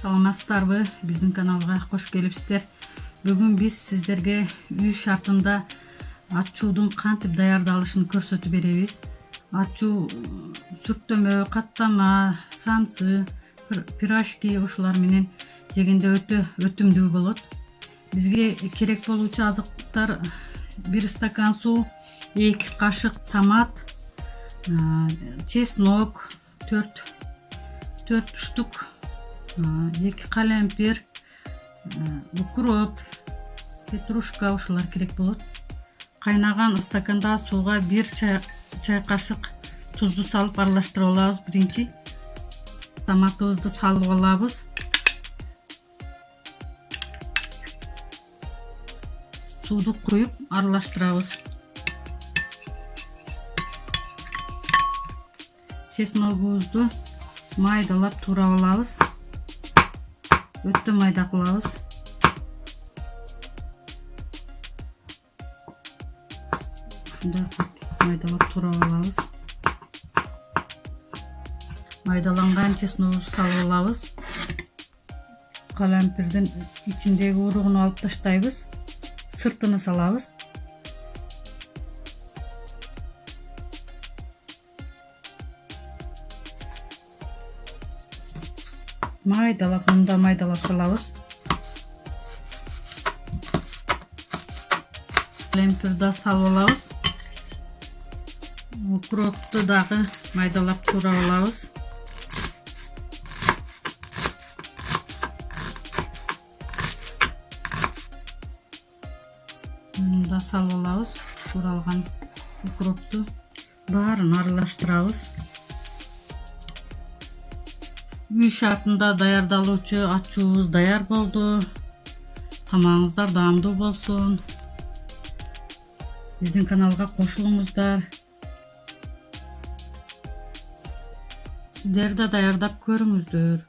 Саламатсыздарбы, биздин каналга кош келипсиздер. Бүгүн биз сиздерге үй шартында ачуудун кантип даярдалышын көрсөтүп беребиз. Ачуу сүртөмө, каттама, самсы, пирожки ушулар менен жегенде өтө өтүмдүү болот. Бизге керек болуучу азыктар 1 стакан суу, 2 кашык томат, чеснок, 4 штук, 2 калемпир, укроп, петрушка ушулар керек болот. Кайнаган стаканда сууга 1 чай кашык тузду салып аралаштырып алабыз. Биринчи томатыбызды салып алабыз. Сууду куюп аралаштырабыз. Чесногубузду майдалап туурап алабыз. Өтө майда кылабыз. Ушундай майдалап туурап алабыз. Майдаланган чесногубузду салып алабыз. Калемпирдин ичиндеги уругун алып таштайбыз. Сыртыны салабыз. Майдалап, мында майдалап салабыз. Калемпирди салып алабыз. Укропту дагы майдалап туурап алабыз. Мында салып алабыз. Тууралган укропту баарын аралаштырабыз. Үй шартында даярдалуучу ачуубуз даяр болду. Тамагыңыздар даамдуу болсун. Биздин каналга кошулуңуздар. Сиздер да даярдап көрүңүздөр.